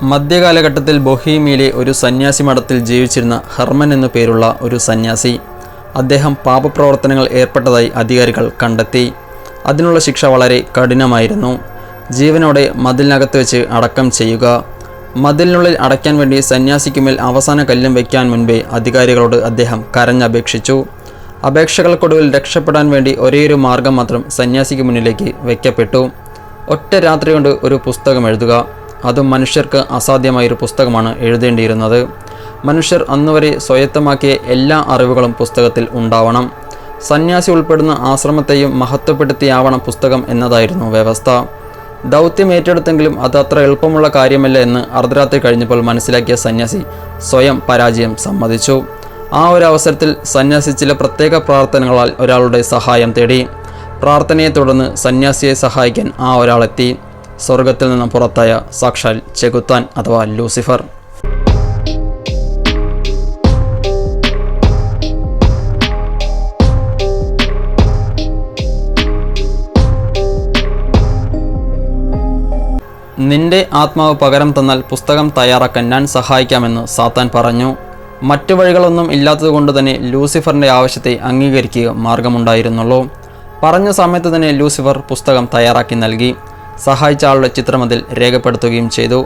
മധ്യകാലഘട്ടത്തിൽ ബൊഹീമിയയിലെ ഒരു സന്യാസി മഠത്തിൽ ജീവിച്ചിരുന്ന ഹെർമൻ എന്നു പേരുള്ള ഒരു സന്യാസി. അദ്ദേഹം പാപപ്രവർത്തനങ്ങൾ ഏർപ്പെട്ടതായി അധികാരികൾ കണ്ടെത്തി. അതിനുള്ള ശിക്ഷ വളരെ കഠിനമായിരുന്നു. ജീവനോടെ മതിലിനകത്ത് വെച്ച് അടക്കം ചെയ്യുക. മതിലിനുള്ളിൽ അടയ്ക്കാൻ വേണ്ടി സന്യാസിക്കുമേൽ അവസാന കല്ലും വയ്ക്കാൻ മുൻപേ അധികാരികളോട് അദ്ദേഹം കരഞ്ഞപേക്ഷിച്ചു. അപേക്ഷകൾക്കൊടുവിൽ രക്ഷപ്പെടാൻ വേണ്ടി ഒരേയൊരു മാർഗം മാത്രം സന്യാസിക്ക് മുന്നിലേക്ക് വയ്ക്കപ്പെട്ടു. ഒറ്റ രാത്രി കൊണ്ട് ഒരു പുസ്തകം എഴുതുക. അതും മനുഷ്യർക്ക് അസാധ്യമായൊരു പുസ്തകമാണ് എഴുതേണ്ടിയിരുന്നത്. മനുഷ്യർ അന്നുവരെ സ്വായത്തമാക്കിയ എല്ലാ അറിവുകളും പുസ്തകത്തിൽ ഉണ്ടാവണം. സന്യാസി ഉൾപ്പെടുന്ന ആശ്രമത്തെയും മഹത്വപ്പെടുത്തിയാവണം പുസ്തകം എന്നതായിരുന്നു വ്യവസ്ഥ. ദൗത്യം ഏറ്റെടുത്തെങ്കിലും അത് അത്ര എളുപ്പമുള്ള കാര്യമല്ല എന്ന് അർദ്ധരാത്രി കഴിഞ്ഞപ്പോൾ മനസ്സിലാക്കിയ സന്യാസി സ്വയം പരാജയം സമ്മതിച്ചു. ആ ഒരു അവസരത്തിൽ സന്യാസി ചില പ്രത്യേക പ്രാർത്ഥനകളാൽ ഒരാളുടെ സഹായം തേടി. പ്രാർത്ഥനയെ തുടർന്ന് സന്യാസിയെ സഹായിക്കാൻ ആ ഒരാളെത്തി. സ്വർഗത്തിൽ നിന്നും പുറത്തായ സാക്ഷാൽ ചെകുത്താൻ അഥവാ ലൂസിഫർ. നിന്റെ ആത്മാവ് പകരം തന്നാൽ പുസ്തകം തയ്യാറാക്കാൻ ഞാൻ സഹായിക്കാമെന്ന് സാത്താൻ പറഞ്ഞു. മറ്റു വഴികളൊന്നും ഇല്ലാത്തതുകൊണ്ട് തന്നെ ലൂസിഫറിൻ്റെ ആവശ്യത്തെ അംഗീകരിക്കുക മാർഗമുണ്ടായിരുന്നുള്ളൂ. പറഞ്ഞ സമയത്ത് തന്നെ ലൂസിഫർ പുസ്തകം തയ്യാറാക്കി നൽകി. സഹായിച്ച ആളുടെ ചിത്രം അതിൽ രേഖപ്പെടുത്തുകയും ചെയ്തു.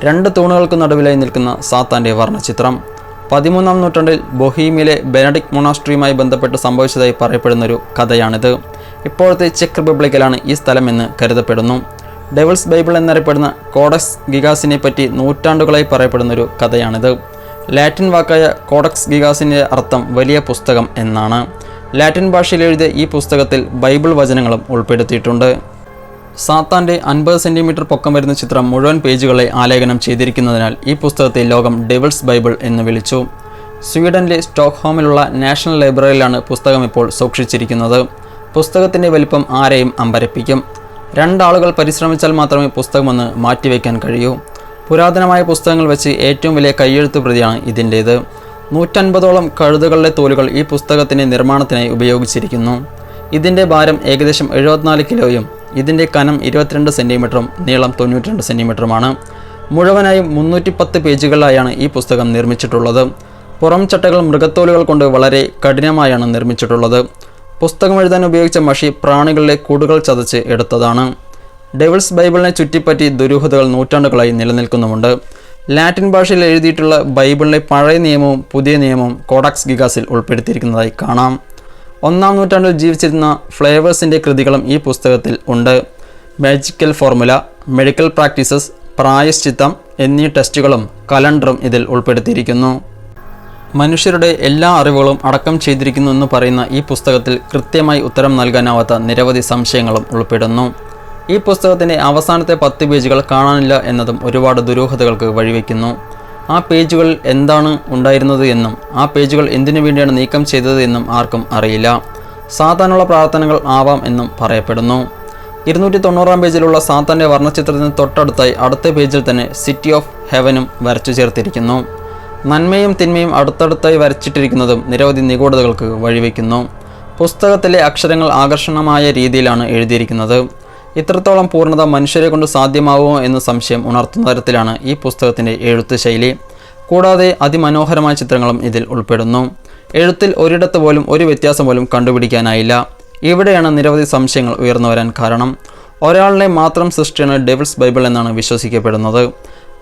2 തൂണുകൾക്ക് നടുവിലായി നിൽക്കുന്ന സാത്താൻ്റെ വർണ്ണചിത്രം. 13-ാം നൂറ്റാണ്ടിൽ ബൊഹീമിയയിലെ ബെനഡിക്ട് മൊണാസ്ട്രിയുമായി ബന്ധപ്പെട്ട് സംഭവിച്ചതായി പറയപ്പെടുന്നൊരു കഥയാണിത്. ഇപ്പോഴത്തെ ചെക്ക് റിപ്പബ്ലിക്കിലാണ് ഈ സ്ഥലമെന്ന് കരുതപ്പെടുന്നു. ഡെവിൾസ് ബൈബിൾ എന്നറിയപ്പെടുന്ന കോഡക്സ് ഗിഗാസിനെ പറ്റി നൂറ്റാണ്ടുകളായി പറയപ്പെടുന്നൊരു കഥയാണിത്. ലാറ്റിൻ വാക്കായ കോഡക്സ് ഗിഗാസിൻ്റെ അർത്ഥം വലിയ പുസ്തകം എന്നാണ്. ലാറ്റിൻ ഭാഷയിൽ എഴുതിയ ഈ പുസ്തകത്തിൽ ബൈബിൾ വചനങ്ങളും ഉൾപ്പെടുത്തിയിട്ടുണ്ട്. സാത്താൻ്റെ 50 സെൻറ്റിമീറ്റർ പൊക്കം വരുന്ന ചിത്രം മുഴുവൻ പേജുകളെ ആലേഖനം ചെയ്തിരിക്കുന്നതിനാൽ ഈ പുസ്തകത്തെ ലോകം ഡെവിൾസ് ബൈബിൾ എന്ന് വിളിച്ചു. സ്വീഡനിലെ സ്റ്റോക്ക്ഹോമിലുള്ള നാഷണൽ ലൈബ്രറിയിലാണ് പുസ്തകം ഇപ്പോൾ സൂക്ഷിച്ചിരിക്കുന്നത്. പുസ്തകത്തിൻ്റെ വലിപ്പം ആരെയും അമ്പരപ്പിക്കും. 2 ആളുകൾ പരിശ്രമിച്ചാൽ മാത്രമേ പുസ്തകമൊന്ന് മാറ്റിവെക്കാൻ കഴിയൂ. പുരാതനമായ പുസ്തകങ്ങൾ വെച്ച് ഏറ്റവും വലിയ കയ്യെഴുത്ത് പ്രതിയാണ് ഇതിൻ്റേത്. 150ഓളം കഴുതകളുടെ തോലുകൾ ഈ പുസ്തകത്തിൻ്റെ നിർമ്മാണത്തിനായി ഉപയോഗിച്ചിരിക്കുന്നു. ഇതിൻ്റെ ഭാരം ഏകദേശം 74 കിലോയും ഇതിൻ്റെ കനം 22 സെൻറ്റിമീറ്ററും നീളം 92 സെൻറ്റിമീറ്ററുമാണ്. മുഴുവനായും 310 പേജുകളിലായാണ് ഈ പുസ്തകം നിർമ്മിച്ചിട്ടുള്ളത്. പുറം ചട്ടകൾ മൃഗത്തോലുകൾ കൊണ്ട് വളരെ കഠിനമായാണ് നിർമ്മിച്ചിട്ടുള്ളത്. പുസ്തകം എഴുതാൻ ഉപയോഗിച്ച മഷി പ്രാണികളുടെ കൂടുകൾ ചതച്ച് എടുത്തതാണ്. ഡെവിൾസ് ബൈബിളിനെ ചുറ്റിപ്പറ്റി ദുരൂഹതകൾ നൂറ്റാണ്ടുകളായി നിലനിൽക്കുന്നുമുണ്ട്. ലാറ്റിൻ ഭാഷയിൽ എഴുതിയിട്ടുള്ള ബൈബിളിലെ പഴയ നിയമവും പുതിയ നിയമവും കോഡക്സ് ഗിഗാസിൽ ഉൾപ്പെടുത്തിയിരിക്കുന്നതായി കാണാം. 1-ാം നൂറ്റാണ്ടിൽ ജീവിച്ചിരുന്ന ഫ്ലേവേഴ്സിൻ്റെ കൃതികളും ഈ പുസ്തകത്തിൽ ഉണ്ട്. മാജിക്കൽ ഫോർമുല, മെഡിക്കൽ പ്രാക്ടീസസ്, പ്രായശ്ചിത്തം എന്നീ ടെസ്റ്റുകളും കലണ്ടറും ഇതിൽ ഉൾപ്പെടുത്തിയിരിക്കുന്നു. മനുഷ്യരുടെ എല്ലാ അറിവുകളും അടക്കം ചെയ്തിരിക്കുന്നു എന്ന് പറയുന്ന ഈ പുസ്തകത്തിൽ കൃത്യമായി ഉത്തരം നൽകാനാവാത്ത നിരവധി സംശയങ്ങളും ഉൾപ്പെടുന്നു. ഈ പുസ്തകത്തിൻ്റെ അവസാനത്തെ 10 പേജുകൾ കാണാനില്ല എന്നതും ഒരുപാട് ദുരൂഹതകൾക്ക് വഴിവെക്കുന്നു. ആ പേജുകളിൽ എന്താണ് ഉണ്ടായിരുന്നത് എന്നും ആ പേജുകൾ എന്തിനു വേണ്ടിയാണ് നീക്കം ചെയ്തത് എന്നും ആർക്കും അറിയില്ല. സാത്താനുള്ള പ്രാർത്ഥനകൾ ആവാം എന്നും പറയപ്പെടുന്നു. 290-ാം പേജിലുള്ള സാത്താൻ്റെ വർണ്ണചിത്രത്തിന് തൊട്ടടുത്തായി അടുത്ത പേജിൽ തന്നെ സിറ്റി ഓഫ് ഹെവനും വരച്ചു ചേർത്തിരിക്കുന്നു. നന്മയും തിന്മയും അടുത്തടുത്തായി വരച്ചിട്ടിരിക്കുന്നതും നിരവധി നിഗൂഢതകൾക്ക് വഴിവെക്കുന്നു. പുസ്തകത്തിലെ അക്ഷരങ്ങൾ ആകർഷണമായ രീതിയിലാണ് എഴുതിയിരിക്കുന്നത്. ഇത്രത്തോളം പൂർണ്ണത മനുഷ്യരെ കൊണ്ട് സാധ്യമാവുമോ എന്ന സംശയം ഉണർത്തുന്ന തരത്തിലാണ് ഈ പുസ്തകത്തിൻ്റെ എഴുത്ത് ശൈലി. കൂടാതെ അതിമനോഹരമായ ചിത്രങ്ങളും ഇതിൽ ഉൾപ്പെടുന്നു. എഴുത്തിൽ ഒരിടത്ത് പോലും ഒരു വ്യത്യാസം പോലും കണ്ടുപിടിക്കാനായില്ല. ഇവിടെയാണ് നിരവധി സംശയങ്ങൾ ഉയർന്നു വരാൻ കാരണം. ഒരാളുടെ മാത്രം സൃഷ്ടിയാണ് ഡെവിൾസ് ബൈബിൾ എന്നാണ് വിശ്വസിക്കപ്പെടുന്നത്.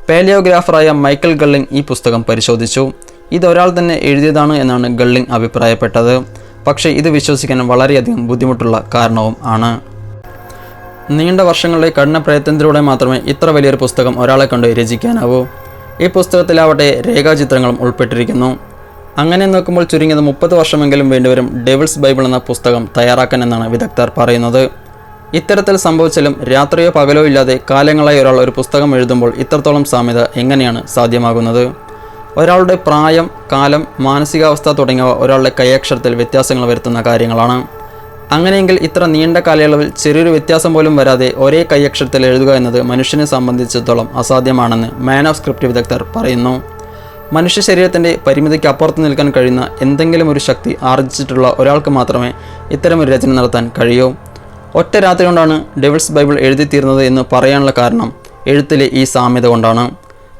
പാലിയോഗ്രാഫറായ മൈക്കൽ ഗള്ളിങ് ഈ പുസ്തകം പരിശോധിച്ചു. ഇതൊരാൾ തന്നെ എഴുതിയതാണ് എന്നാണ് ഗള്ളിങ് അഭിപ്രായപ്പെട്ടത്. പക്ഷേ ഇത് വിശ്വസിക്കാൻ വളരെയധികം ബുദ്ധിമുട്ടുള്ള കാരണവും ആണ്. നീണ്ട വർഷങ്ങളുടെ കഠിന പ്രയത്നത്തിലൂടെ മാത്രമേ ഇത്ര വലിയൊരു പുസ്തകം ഒരാളെ കൊണ്ട് രചിക്കാനാവൂ. ഈ പുസ്തകത്തിലാവട്ടെ രേഖാചിത്രങ്ങളും ഉൾപ്പെട്ടിരിക്കുന്നു. അങ്ങനെ നോക്കുമ്പോൾ ചുരുങ്ങിയത് 30 വർഷമെങ്കിലും വേണ്ടിവരും ഡെവിൾസ് ബൈബിൾ എന്ന പുസ്തകം തയ്യാറാക്കാൻ എന്നാണ് വിദഗ്ധർ പറയുന്നത്. ഇത്തരത്തിൽ സംഭവിച്ചാലും രാത്രിയോ പകലോ ഇല്ലാതെ കാലങ്ങളായി ഒരാൾ ഒരു പുസ്തകം എഴുതുമ്പോൾ ഇത്രത്തോളം സാമ്യത എങ്ങനെയാണ് സാധ്യമാകുന്നത്? ഒരാളുടെ പ്രായം, കാലം, മാനസികാവസ്ഥ തുടങ്ങിയവ ഒരാളുടെ കൈയക്ഷരത്തിൽ വ്യത്യാസങ്ങൾ വരുത്തുന്ന കാര്യങ്ങളാണ്. അങ്ങനെയെങ്കിൽ ഇത്ര നീണ്ട കാലയളവിൽ ചെറിയൊരു വ്യത്യാസം പോലും വരാതെ ഒരേ കൈയക്ഷരത്തിൽ എഴുതുക എന്നത് മനുഷ്യനെ സംബന്ധിച്ചിടത്തോളം അസാധ്യമാണെന്ന് മാൻ ഓഫ് സ്ക്രിപ്റ്റ് വിദഗ്ധർ പറയുന്നു. മനുഷ്യ ശരീരത്തിൻ്റെ പരിമിതിക്ക് അപ്പുറത്ത് നിൽക്കാൻ കഴിയുന്ന എന്തെങ്കിലും ഒരു ശക്തി ആർജിച്ചിട്ടുള്ള ഒരാൾക്ക് മാത്രമേ ഇത്തരമൊരു രചന നടത്താൻ കഴിയൂ. ഒറ്റ രാത്രി കൊണ്ടാണ് ഡെവിൾസ് ബൈബിൾ എഴുതിത്തീർന്നത് എന്ന് പറയാനുള്ള കാരണം എഴുത്തിലെ ഈ സാമ്യത കൊണ്ടാണ്.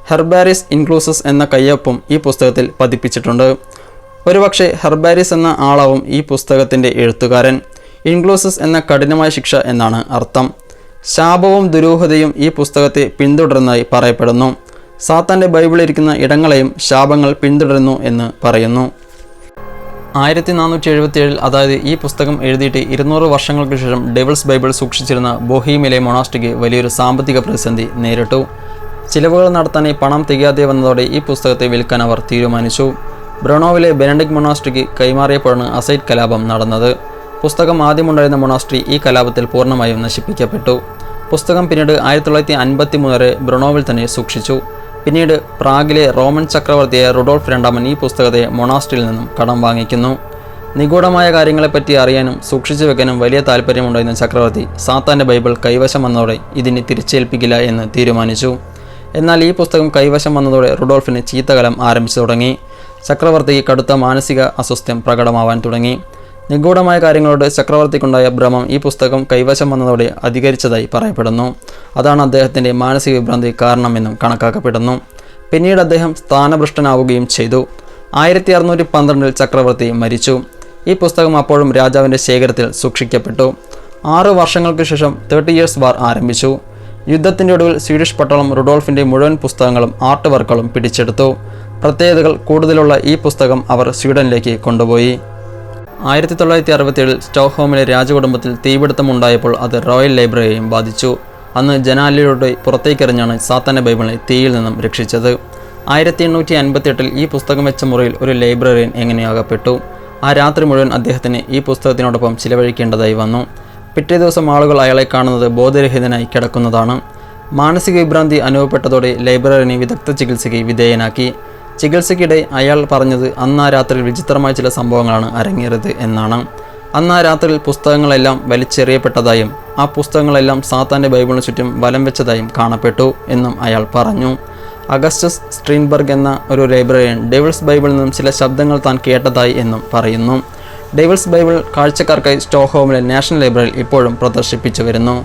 ഹെർബാരിസ് ഇൻക്ലൂസസ് എന്ന കയ്യൊപ്പും ഈ പുസ്തകത്തിൽ പതിപ്പിച്ചിട്ടുണ്ട്. ഒരുപക്ഷെ ഹെർബാരിസ് എന്ന ആളാവും ഈ പുസ്തകത്തിൻ്റെ എഴുത്തുകാരൻ. ഇൻക്ലൂസസ് എന്ന കഠിനമായ ശിക്ഷ എന്നാണ് അർത്ഥം. ശാപവും ദുരൂഹതയും ഈ പുസ്തകത്തെ പിന്തുടരുന്നതായി പറയപ്പെടുന്നു. സാത്താൻ്റെ ബൈബിളിരിക്കുന്ന ഇടങ്ങളെയും ശാപങ്ങൾ പിന്തുടരുന്നു എന്ന് പറയുന്നു. 1477 അതായത് ഈ പുസ്തകം എഴുതിയിട്ട് 200 വർഷങ്ങൾക്ക് ശേഷം ഡെവിൾസ് ബൈബിൾ സൂക്ഷിച്ചിരുന്ന ബൊഹീമിലെ മൊണാസ്ട്രിക്ക് വലിയൊരു സാമ്പത്തിക പ്രതിസന്ധി നേരിട്ടു. ചിലവുകൾ നടത്താനായി പണം തികയാതെ വന്നതോടെ ഈ പുസ്തകത്തെ വിൽക്കാൻ അവർ തീരുമാനിച്ചു. ബ്രൊണോവിലെ ബെനഡിക്ട് മൊണാസ്ട്രിക്ക് കൈമാറിയപ്പോഴാണ് അസൈറ്റ് കലാപം നടന്നത്. പുസ്തകം ആദ്യമുണ്ടായിരുന്ന മൊണാസ്ട്രി ഈ കലാപത്തിൽ പൂർണ്ണമായും നശിപ്പിക്കപ്പെട്ടു. പുസ്തകം പിന്നീട് 1953 വരെ ബ്രൊണോവിൽ തന്നെ സൂക്ഷിച്ചു. പിന്നീട് പ്രാഗിലെ റോമൻ ചക്രവർത്തിയായ റുഡോൾഫ് രണ്ടാമൻ ഈ പുസ്തകത്തെ മൊണാസ്ട്രിയിൽ നിന്നും കടം വാങ്ങിക്കുന്നു. നിഗൂഢമായ കാര്യങ്ങളെപ്പറ്റി അറിയാനും സൂക്ഷിച്ചു വെക്കാനും വലിയ താല്പര്യമുണ്ടായിരുന്ന ചക്രവർത്തി സാത്താൻ്റെ ബൈബിൾ കൈവശം വന്നതോടെ ഇതിനെ തിരിച്ചേൽപ്പിക്കില്ല എന്ന് തീരുമാനിച്ചു. എന്നാൽ ഈ പുസ്തകം കൈവശം വന്നതോടെ റുഡോൾഫിന് ചീത്തകാലം ആരംഭിച്ചു തുടങ്ങി. ചക്രവർത്തിക്ക് കടുത്ത മാനസിക അസ്വസ്ഥ്യം പ്രകടമാവാൻ തുടങ്ങി. നിഗൂഢമായ കാര്യങ്ങളോട് ചക്രവർത്തിക്കുണ്ടായ ഭ്രമം ഈ പുസ്തകം കൈവശം വന്നതോടെ അധികരിച്ചതായി പറയപ്പെടുന്നു. അതാണ് അദ്ദേഹത്തിൻ്റെ മാനസിക വിഭ്രാന്തി കാരണമെന്നും കണക്കാക്കപ്പെടുന്നു. പിന്നീട് അദ്ദേഹം സ്ഥാനഭ്രഷ്ടനാവുകയും ചെയ്തു. 1612 ചക്രവർത്തി മരിച്ചു. ഈ പുസ്തകം അപ്പോഴും രാജാവിൻ്റെ ശേഖരത്തിൽ സൂക്ഷിക്കപ്പെട്ടു. 6 വർഷങ്ങൾക്ക് ശേഷം 30 Years വാർ ആരംഭിച്ചു. യുദ്ധത്തിൻ്റെ ഒടുവിൽ സ്വീഡിഷ് പട്ടാളം റുഡോൾഫിൻ്റെ മുഴുവൻ പുസ്തകങ്ങളും ആർട്ട് വർക്കുകളും പിടിച്ചെടുത്തു. പ്രത്യേകതകൾ കൂടുതലുള്ള ഈ പുസ്തകം അവർ സ്വീഡനിലേക്ക് കൊണ്ടുപോയി. 1967 സ്റ്റോക്ക്ഹോമിലെ രാജകുടുംബത്തിൽ തീപിടുത്തമുണ്ടായപ്പോൾ അത് റോയൽ ലൈബ്രറിയെയും ബാധിച്ചു. അന്ന് ജനാലയിലൂടെ പുറത്തേക്കെറിഞ്ഞാണ് സാത്താൻ്റെ ബൈബിളിനെ തീയിൽ നിന്നും രക്ഷിച്ചത്. 1858 ഈ പുസ്തകം വെച്ച മുറിയിൽ ഒരു ലൈബ്രറിയൻ എങ്ങനെയാകപ്പെട്ടു. ആ രാത്രി മുഴുവൻ അദ്ദേഹത്തിന് ഈ പുസ്തകത്തിനോടൊപ്പം ചിലവഴിക്കേണ്ടതായി വന്നു. പിറ്റേ ദിവസം ആളുകൾ അയാളെ കാണുന്നത് ബോധരഹിതനായി കിടക്കുന്നതാണ്. മാനസിക വിഭ്രാന്തി അനുഭവപ്പെട്ടതോടെ ലൈബ്രറിയനെ വിദഗ്ധ ചികിത്സയ്ക്ക് വിധേയനാക്കി. ചികിത്സയ്ക്കിടെ അയാൾ പറഞ്ഞത് അന്ന് ആ രാത്രിയിൽ വിചിത്രമായ ചില സംഭവങ്ങളാണ് അരങ്ങേറിയത് എന്നാണ്. അന്ന് ആ രാത്രിയിൽ പുസ്തകങ്ങളെല്ലാം വലിച്ചെറിയപ്പെട്ടതായും ആ പുസ്തകങ്ങളെല്ലാം സാത്താൻ്റെ ബൈബിളിന് ചുറ്റും വലം വെച്ചതായും കാണപ്പെട്ടു എന്നും അയാൾ പറഞ്ഞു. അഗസ്റ്റസ് സ്ട്രീൻബർഗ് എന്ന ഒരു ലൈബ്രറിയൻ ഡെവിൾസ് ബൈബിളിൽ നിന്നും ചില ശബ്ദങ്ങൾ താൻ കേട്ടതായി എന്നും പറയുന്നു. ഡെവിൾസ് ബൈബിൾ കാഴ്ചക്കാർക്കായി സ്റ്റോക്ക്ഹോമിലെ നാഷണൽ ലൈബ്രറിയിൽ ഇപ്പോഴും പ്രദർശിപ്പിച്ചു വരുന്നു.